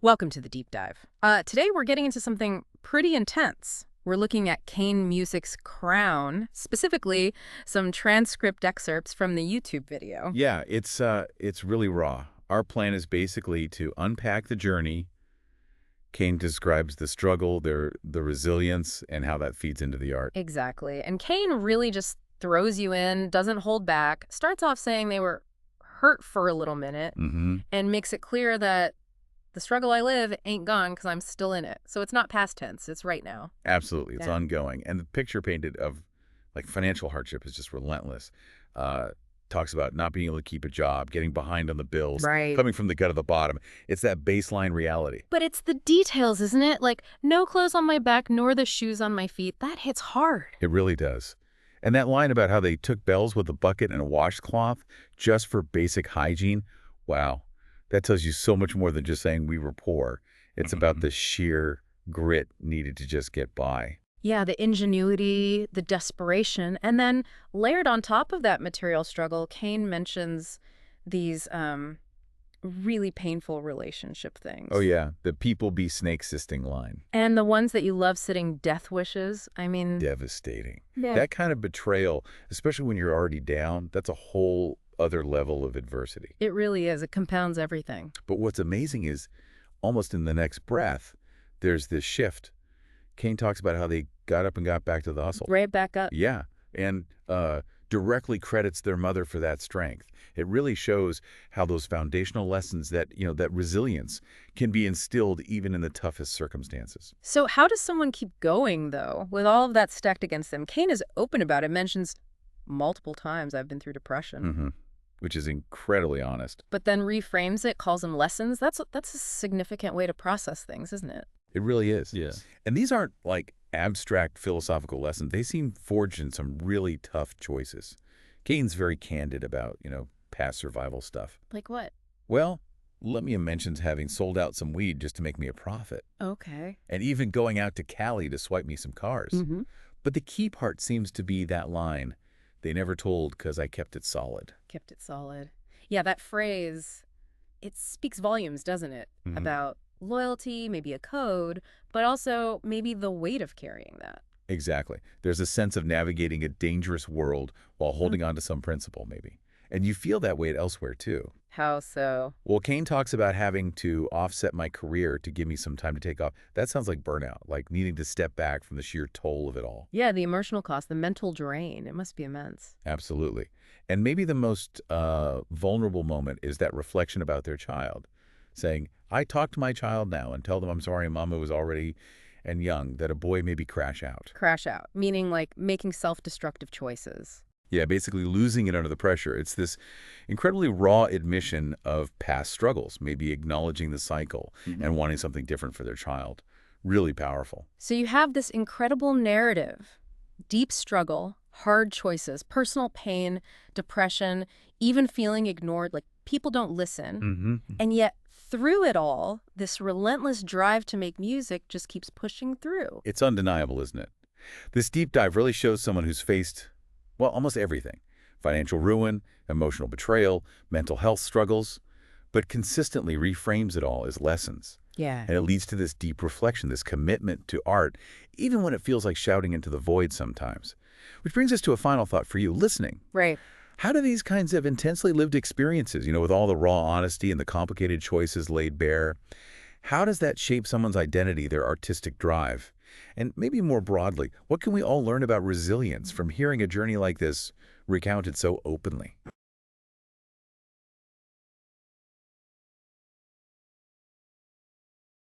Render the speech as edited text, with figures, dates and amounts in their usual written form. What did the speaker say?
Welcome to the deep dive. Today we're getting into something pretty intense. We're looking at Kaine Music's Crown, specifically some transcript excerpts from the YouTube video. Yeah, it's really raw. Our plan is basically to unpack the journey. Kaine describes the struggle, the resilience, and how that feeds into the art. Exactly. And Kaine really just throws you in, doesn't hold back, starts off saying they were hurt for a little minute, and makes it clear that the struggle I live ain't gone because I'm still in it. So it's not past tense, it's right now. Absolutely, it's Yeah. ongoing. And the picture painted of like financial hardship is just relentless. Talks about not being able to keep a job, getting behind on the bills, Right. coming from the gut of the bottom. It's that baseline reality. But it's the details, isn't it? Like, no clothes on my back nor the shoes on my feet. That hits hard. It really does. And that line about how they took bells with a bucket and a washcloth just for basic hygiene, wow. That tells you so much more than just saying we were poor. It's about the sheer grit needed to just get by. Yeah, the ingenuity, the desperation, and then layered on top of that material struggle, Kaine mentions these really painful relationship things. Oh yeah, the people be snake sisting line. And the ones that you love sitting death wishes. I mean, Devastating. yeah. That kind of betrayal, especially when you're already down, that's a whole other level of adversity. It really is. It compounds everything. But what's amazing is almost in the next breath, there's this shift. Kaine talks about how they got up and got back to the hustle. Right back up. Yeah, and directly credits their mother for that strength. It really shows how those foundational lessons that, that resilience can be instilled even in the toughest circumstances. So how does someone keep going, though, with all of that stacked against them? Kaine is open about it, mentions multiple times I've been through depression. Which is incredibly honest. But then reframes it, calls them lessons. That's a significant way to process things, isn't it? It really is. Yeah. And these aren't like abstract philosophical lessons. They seem forged in some really tough choices. Kaine's very candid about, past survival stuff. Like what? Well, Lemia mentions having sold out some weed just to make me a profit, Okay. and even going out to Cali to swipe me some cars. But the key part seems to be that line, they never told 'cause I kept it solid. Kept it solid. Yeah, that phrase, it speaks volumes, doesn't it? About loyalty, maybe a code, but also maybe the weight of carrying that. Exactly. There's a sense of navigating a dangerous world while holding on to some principle, maybe. And you feel that weight elsewhere, too. How so? Well, Kaine talks about having to offset my career to give me some time to take off. That sounds like burnout, like needing to step back from the sheer toll of it all. Yeah, the emotional cost, the mental drain, it must be immense. Absolutely. And maybe the most vulnerable moment is that reflection about their child, saying, I talk to my child now and tell them I'm sorry Mama was already and young, that a boy maybe crash out. Crash out, meaning like making self-destructive choices. Yeah, basically losing it under the pressure. It's this incredibly raw admission of past struggles, maybe acknowledging the cycle and wanting something different for their child. Really powerful. So you have this incredible narrative, deep struggle, hard choices, personal pain, depression, even feeling ignored, like people don't listen. And yet through it all, this relentless drive to make music just keeps pushing through. It's undeniable, isn't it? This deep dive really shows someone who's faced, well, almost everything. Financial ruin, emotional betrayal, mental health struggles, but consistently reframes it all as lessons. Yeah. And it leads to this deep reflection, this commitment to art, even when it feels like shouting into the void sometimes. Which brings us to a final thought for you, listening. Right. How do these kinds of intensely lived experiences, with all the raw honesty and the complicated choices laid bare, how does that shape someone's identity, their artistic drive? And maybe more broadly, what can we all learn about resilience from hearing a journey like this recounted so openly?